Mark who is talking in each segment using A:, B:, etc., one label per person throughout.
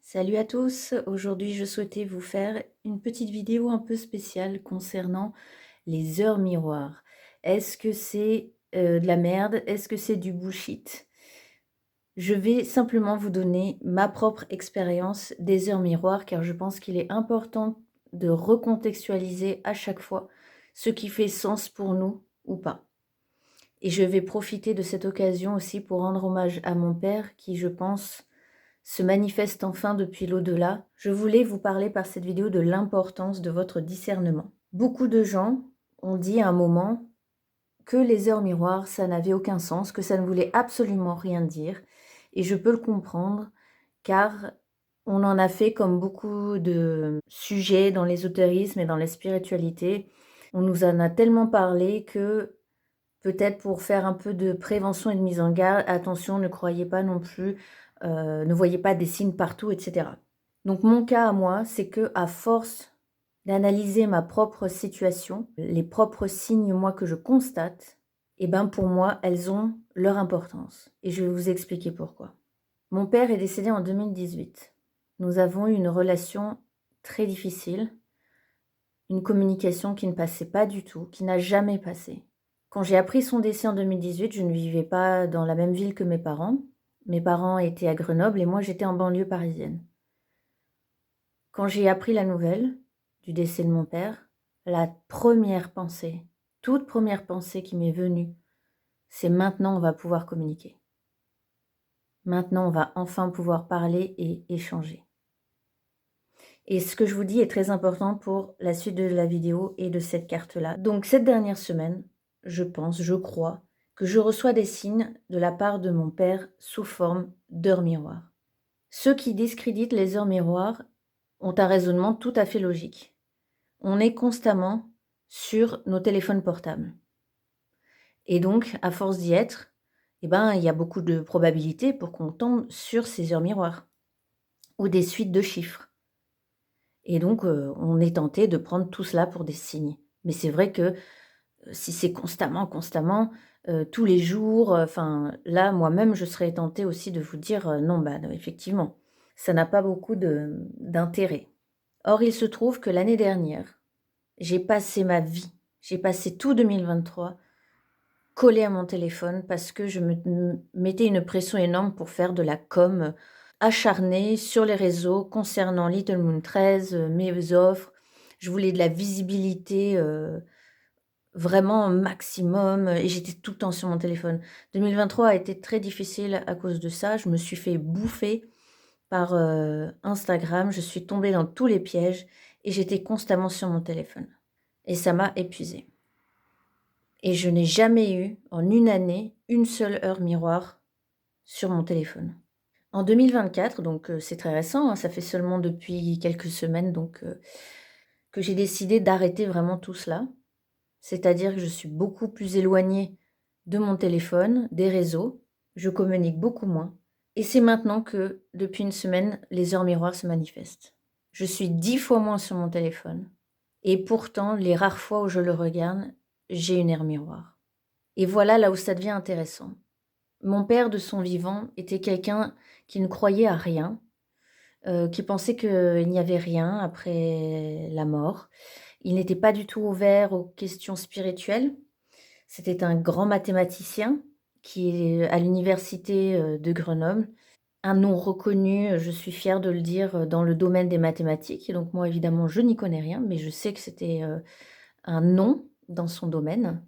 A: Salut à tous, aujourd'hui je souhaitais vous faire une petite vidéo un peu spéciale concernant les heures miroirs. Est-ce que c'est de la merde? Est-ce que c'est du bullshit? Je vais simplement vous donner ma propre expérience des heures miroirs car je pense qu'il est important de recontextualiser à chaque fois ce qui fait sens pour nous ou pas. Et je vais profiter de cette occasion aussi pour rendre hommage à mon père qui, je pense, se manifeste enfin depuis l'au-delà. Je voulais vous parler par cette vidéo de l'importance de votre discernement. Beaucoup de gens ont dit à un moment que les heures miroirs, ça n'avait aucun sens, que ça ne voulait absolument rien dire. Et je peux le comprendre, car on en a fait comme beaucoup de sujets dans l'ésotérisme et dans la spiritualité. On nous en a tellement parlé que peut-être pour faire un peu de prévention et de mise en garde, attention, ne croyez pas non plus, ne voyez pas des signes partout, et cetera. Donc mon cas à moi, c'est que à force d'analyser ma propre situation, les propres signes, moi, que je constate, et ben pour moi, elles ont leur importance. Et je vais vous expliquer pourquoi. Mon père est décédé en 2018. Nous avons eu une relation très difficile, une communication qui ne passait pas du tout, qui n'a jamais passé. Quand j'ai appris son décès en 2018, je ne vivais pas dans la même ville que mes parents. Mes parents étaient à Grenoble et moi j'étais en banlieue parisienne. Quand j'ai appris la nouvelle du décès de mon père, la première pensée, toute première pensée qui m'est venue, c'est maintenant on va pouvoir communiquer. Maintenant on va enfin pouvoir parler et échanger. Et ce que je vous dis est très important pour la suite de la vidéo et de cette carte-là. Donc cette dernière semaine, je pense, je crois, que je reçois des signes de la part de mon père sous forme d'heures miroirs. Ceux qui discréditent les heures miroirs ont un raisonnement tout à fait logique. On est constamment sur nos téléphones portables. Et donc, à force d'y être, eh ben, il y a beaucoup de probabilités pour qu'on tombe sur ces heures miroirs ou des suites de chiffres. Et donc, on est tenté de prendre tout cela pour des signes. Mais c'est vrai que, si c'est constamment, tous les jours, enfin, là, moi-même, je serais tentée aussi de vous dire: «Non, bah, non, effectivement, ça n'a pas beaucoup d'intérêt». Or, il se trouve que l'année dernière, j'ai passé ma vie, j'ai passé tout 2023 collée à mon téléphone parce que je me mettais une pression énorme pour faire de la com, acharnée sur les réseaux concernant Little Moon 13, mes offres. Je voulais de la visibilité, vraiment maximum, et j'étais tout le temps sur mon téléphone. 2023 a été très difficile à cause de ça. Je me suis fait bouffer par, Instagram. Je suis tombée dans tous les pièges et j'étais constamment sur mon téléphone et ça m'a épuisée. Et je n'ai jamais eu, en une année, une seule heure miroir sur mon téléphone. En 2024, donc c'est très récent, hein, ça fait seulement depuis quelques semaines donc que j'ai décidé d'arrêter vraiment tout cela. C'est-à-dire que je suis beaucoup plus éloignée de mon téléphone, des réseaux, je communique beaucoup moins et c'est maintenant que, depuis une semaine, les heures miroirs se manifestent. Je suis 10 fois moins sur mon téléphone et pourtant, les rares fois où je le regarde, j'ai une heure miroir. Et voilà là où ça devient intéressant. Mon père, de son vivant, était quelqu'un qui ne croyait à rien, qui pensait qu'il n'y avait rien après la mort. Il n'était pas du tout ouvert aux questions spirituelles. C'était un grand mathématicien qui est à l'université, de Grenoble. Un nom reconnu, je suis fière de le dire, dans le domaine des mathématiques et donc moi évidemment je n'y connais rien, mais je sais que c'était, un nom dans son domaine.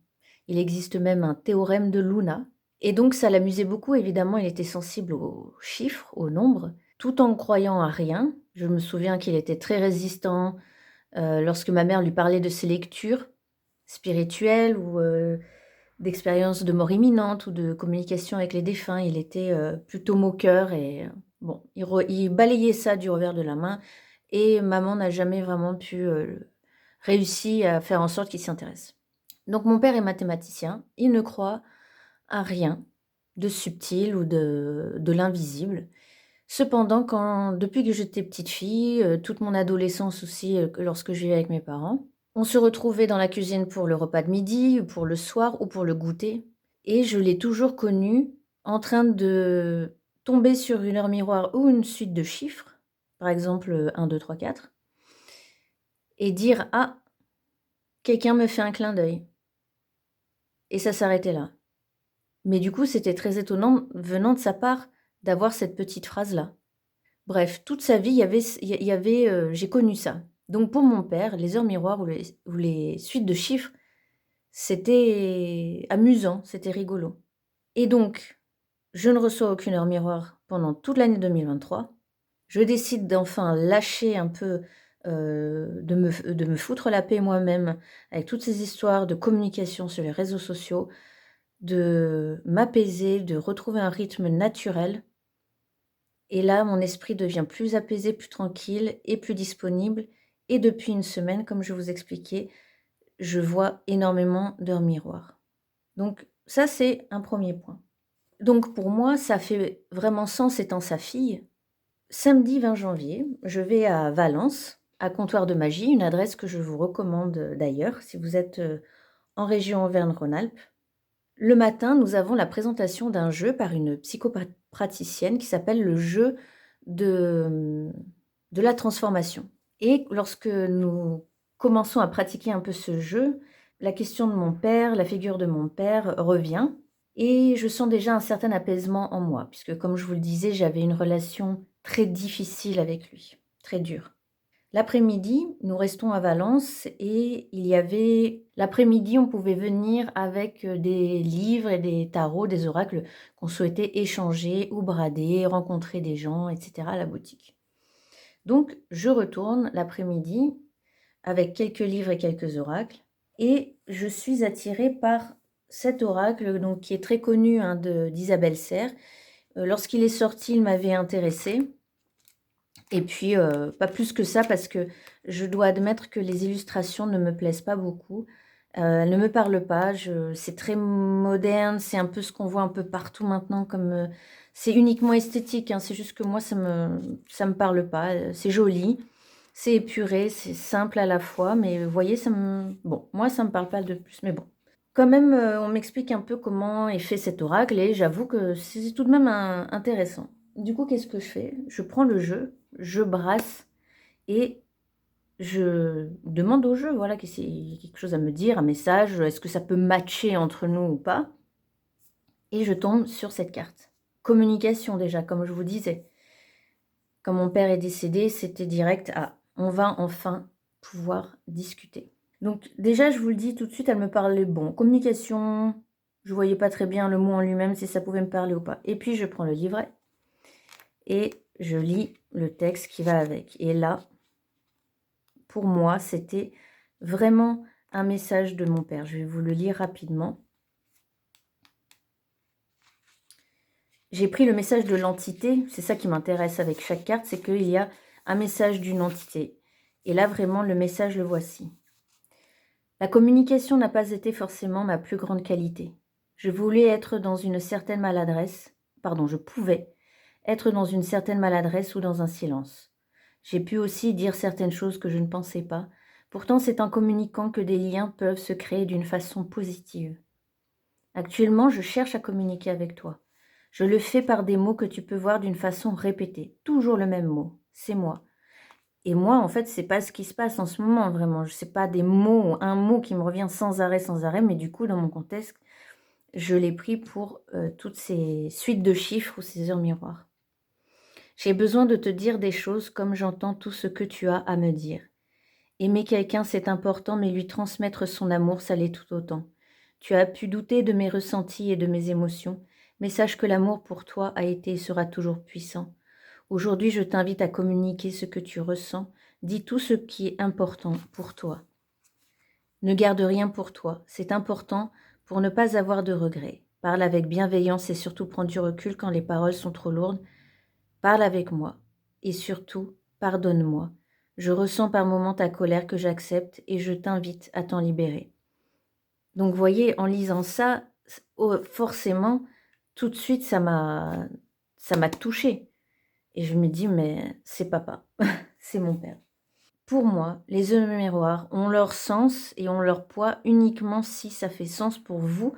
A: Il existe même un théorème de Luna et donc ça l'amusait beaucoup évidemment, il était sensible aux chiffres, aux nombres, tout en ne croyant à rien. Je me souviens qu'il était très résistant, lorsque ma mère lui parlait de ses lectures spirituelles ou, d'expériences de mort imminente ou de communication avec les défunts. Il était, plutôt moqueur et bon, il balayait ça du revers de la main et maman n'a jamais vraiment pu, réussi à faire en sorte qu'il s'y intéresse. Donc mon père est mathématicien, il ne croit à rien de subtil ou de l'invisible. Cependant, depuis que j'étais petite fille, toute mon adolescence aussi, que lorsque je vivais avec mes parents, on se retrouvait dans la cuisine pour le repas de midi, pour le soir ou pour le goûter et je l'ai toujours connu en train de tomber sur une heure miroir ou une suite de chiffres par exemple 1, 2, 3, 4, et dire: «Ah, quelqu'un me fait un clin d'œil» et ça s'arrêtait là. Mais du coup, c'était très étonnant venant de sa part d'avoir cette petite phrase-là. Bref, toute sa vie, il y avait, j'ai connu ça. Donc pour mon père, les heures miroirs ou les suites de chiffres, c'était amusant, c'était rigolo. Et donc, je ne reçois aucune heure miroir pendant toute l'année 2023. Je décide d'enfin lâcher un peu, de me foutre la paix moi-même avec toutes ces histoires de communication sur les réseaux sociaux, de m'apaiser, de retrouver un rythme naturel. Et là, mon esprit devient plus apaisé, plus tranquille et plus disponible. Et depuis une semaine, comme je vous expliquais, je vois énormément d'heures miroirs. Donc ça, c'est un premier point. Donc pour moi, ça fait vraiment sens étant sa fille. Samedi 20 janvier, je vais à Valence, à Comptoir de Magie, une adresse que je vous recommande d'ailleurs si vous êtes en région Auvergne-Rhône-Alpes. Le matin, nous avons la présentation d'un jeu par une psychopraticienne qui s'appelle le jeu de la transformation. Et lorsque nous commençons à pratiquer un peu ce jeu, la question de mon père, la figure de mon père revient et je sens déjà un certain apaisement en moi, puisque comme je vous le disais, j'avais une relation très difficile avec lui, très dure. L'après-midi, nous restons à Valence et il y avait l'après-midi, on pouvait venir avec, des livres et des tarots, des oracles qu'on souhaitait échanger ou brader, rencontrer des gens et cetera à la boutique. Donc je retourne l'après-midi avec quelques livres et quelques oracles et je suis attirée par cet oracle donc qui est très connu, hein, d'Isabelle Serres. Lorsqu'il est sorti, il m'avait intéressée. Et puis, pas plus que ça parce que je dois admettre que les illustrations ne me plaisent pas beaucoup. Elles ne me parlent pas, c'est très moderne, c'est un peu ce qu'on voit un peu partout maintenant comme, c'est uniquement esthétique, hein, c'est juste que moi ça me parle pas, c'est joli, c'est épuré, c'est simple à la fois, mais vous voyez, bon, moi ça me parle pas de plus, mais bon. Quand même, on m'explique un peu comment est fait cet oracle et j'avoue que c'est tout de même intéressant. Du coup, qu'est-ce que je fais? Je prends le jeu, je brasse et je demande au jeu, voilà, que c'est quelque chose à me dire, un message, est-ce que ça peut matcher entre nous ou pas? Et je tombe sur cette carte. Communication déjà, comme je vous disais. Quand mon père est décédé, c'était direct à: «On va enfin pouvoir discuter». Donc déjà, je vous le dis tout de suite, elle me parlait bon. Communication, je voyais pas très bien le mot en lui-même, si ça pouvait me parler ou pas. Et puis je prends le livret et je lis le texte qui va avec. Et là, pour moi, c'était vraiment un message de mon père. Je vais vous le lire rapidement. J'ai pris le message de l'entité, c'est ça qui m'intéresse avec chaque carte, c'est qu'il y a un message d'une entité. Et là, vraiment, le message, le voici. La communication n'a pas été forcément ma plus grande qualité. Je voulais être dans une certaine maladresse, pardon, je pouvais être dans une certaine maladresse ou dans un silence. J'ai pu aussi dire certaines choses que je ne pensais pas. Pourtant, c'est en communiquant que des liens peuvent se créer d'une façon positive. Actuellement, je cherche à communiquer avec toi. Je le fais par des mots que tu peux voir d'une façon répétée. Toujours le même mot. C'est moi. Et moi, en fait, c'est pas ce qui se passe en ce moment, vraiment. Je sais pas des mots, un mot qui me revient sans arrêt, mais du coup, dans mon contexte, je l'ai pris pour toutes ces suites de chiffres ou ces heures miroirs. J'ai besoin de te dire des choses comme j'entends tout ce que tu as à me dire. Aimer quelqu'un, c'est important, mais lui transmettre son amour, ça l'est tout autant. Tu as pu douter de mes ressentis et de mes émotions, mais sache que l'amour pour toi a été et sera toujours puissant. Aujourd'hui, je t'invite à communiquer ce que tu ressens. Dis tout ce qui est important pour toi. Ne garde rien pour toi. C'est important pour ne pas avoir de regrets. Parle avec bienveillance et surtout prends du recul quand les paroles sont trop lourdes. Parle avec moi. Et surtout, pardonne-moi. Je ressens par moments ta colère que j'accepte et je t'invite à t'en libérer. Donc, vous voyez, en lisant ça, forcément, tout de suite, ça m'a touchée. Et je me dis: «Mais c'est papa, c'est mon père». Pour moi, les œufs miroirs ont leur sens et ont leur poids uniquement si ça fait sens pour vous,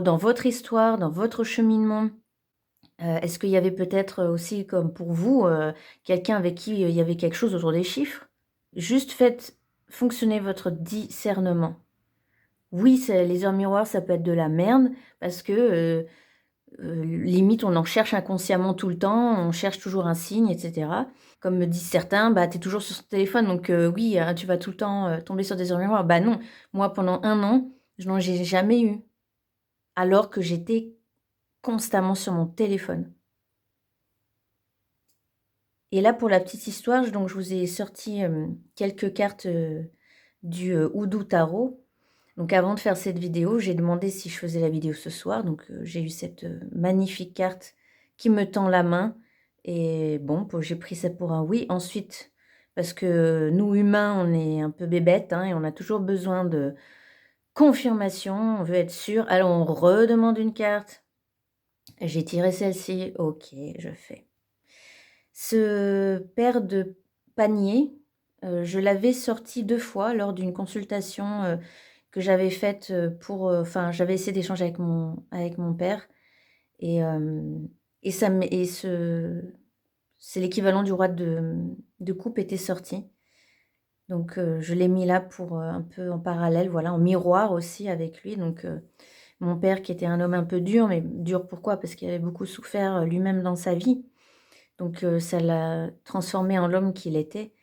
A: dans votre histoire, dans votre cheminement, Est-ce qu'il y avait peut-être, aussi comme pour vous, quelqu'un avec qui, il y avait quelque chose autour des chiffres? Juste faites fonctionner votre discernement. Oui, c'est les heures miroirs, ça peut être de la merde parce que, limite on en cherche inconsciemment tout le temps, on cherche toujours un signe et cetera. Comme me disent certains: «Bah, tu es toujours sur ton téléphone donc oui, tu vas tout le temps, tomber sur des heures miroirs». Bah non, moi pendant 1 an, je n'en ai jamais eu, alors que j'étais constamment sur mon téléphone. Et là, pour la petite histoire, donc je vous ai sorti, quelques cartes, du, Houdou Tarot. Donc avant de faire cette vidéo, j'ai demandé si je faisais la vidéo ce soir, donc j'ai eu cette, magnifique carte qui me tend la main et bon, j'ai pris ça pour un oui. Ensuite, parce que nous humains, on est un peu bébêtes, hein, et on a toujours besoin de confirmation, on veut être sûr. Alors on redemande une carte. J'ai tiré celle-ci, OK, je fais. Ce paire de paniers, je l'avais sorti 2 fois lors d'une consultation, que j'avais faite, enfin, j'avais essayé d'échanger avec mon père et ça m'est et c'est l'équivalent du roi de coupe était sorti. Donc je l'ai mis là pour, un peu en parallèle, voilà, en miroir aussi avec lui. Donc mon père qui était un homme un peu dur, mais dur pourquoi? Parce qu'il avait beaucoup souffert, lui-même dans sa vie. Donc ça l'a transformé en l'homme qu'il était.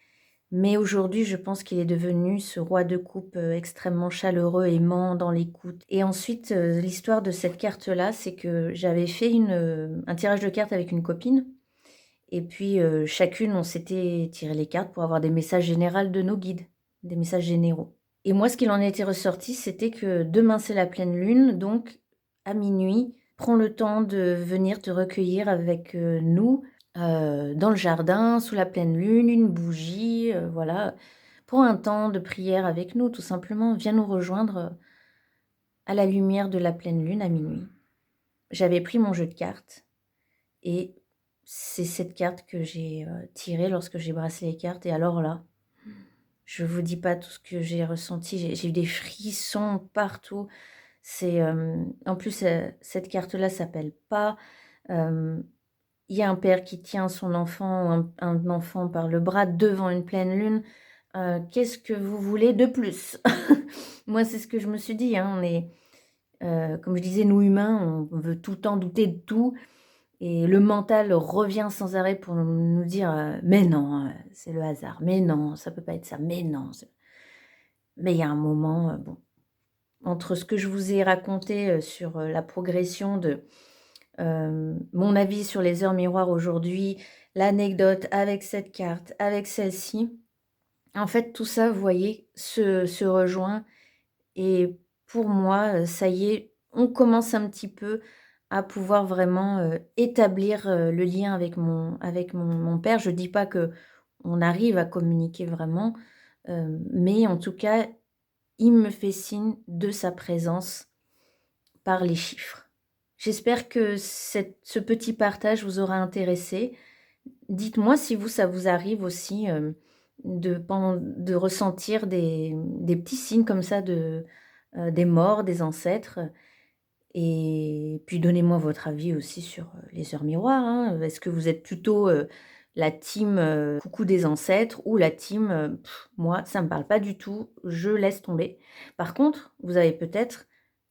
A: Mais aujourd'hui, je pense qu'il est devenu ce roi de coupe, extrêmement chaleureux, aimant dans l'écoute. Et ensuite, l'histoire de cette carte-là, c'est que j'avais fait un tirage de cartes avec une copine et puis, chacune, on s'était tiré les cartes pour avoir des messages généraux de nos guides, des messages généraux. Et moi, ce qu'il en était ressorti, c'était que demain, c'est la pleine lune, donc à minuit, prends le temps de venir te recueillir avec, nous, dans le jardin, sous la pleine lune, une bougie, voilà. Prends un temps de prière avec nous, tout simplement. Viens nous rejoindre, à la lumière de la pleine lune à minuit. J'avais pris mon jeu de cartes et c'est cette carte que j'ai, tirée lorsque j'ai brassé les cartes et alors là, je vous dis pas tout ce que j'ai ressenti. J'ai eu des frissons partout. C'est, en plus, cette carte-là s'appelle pas, hem il y a un père qui tient son enfant, un enfant par le bras devant une pleine lune. Qu'est-ce que vous voulez de plus? Moi, c'est ce que je me suis dit, hein, on est, comme je disais, nous humains, on veut tout le temps douter de tout et le mental revient sans arrêt pour nous dire, «Mais non, c'est le hasard. Mais non, ça peut pas être ça. Mais non, c'est» mais il y a un moment, bon, entre ce que je vous ai raconté, sur, la progression de mon avis sur les heures miroirs aujourd'hui, l'anecdote avec cette carte, avec celle-ci. En fait, tout ça, vous voyez, se rejoint et pour moi, ça y est, on commence un petit peu à pouvoir vraiment, établir, le lien avec mon père. Je dis pas que on arrive à communiquer vraiment, mais en tout cas, il me fait signe de sa présence par les chiffres. J'espère que ce petit partage vous aura intéressé. Dites-moi si vous, ça vous arrive aussi, de ressentir des petits signes comme ça des morts, des ancêtres et puis donnez-moi votre avis aussi sur, les heures miroirs, hein. Est-ce que vous êtes plutôt, la team, coucou des ancêtres ou la team, moi ça me parle pas du tout, je laisse tomber. Par contre, vous avez peut-être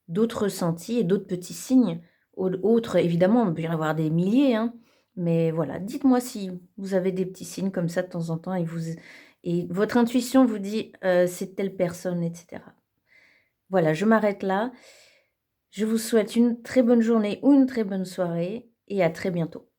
A: d'autres ressentis et d'autres petits signes autres évidemment, il peut y en avoir des milliers, hein, mais voilà, dites-moi si vous avez des petits signes comme ça de temps en temps et votre intuition vous dit, c'est telle personne et cetera. Voilà, je m'arrête là. Je vous souhaite une très bonne journée ou une très bonne soirée et à très bientôt.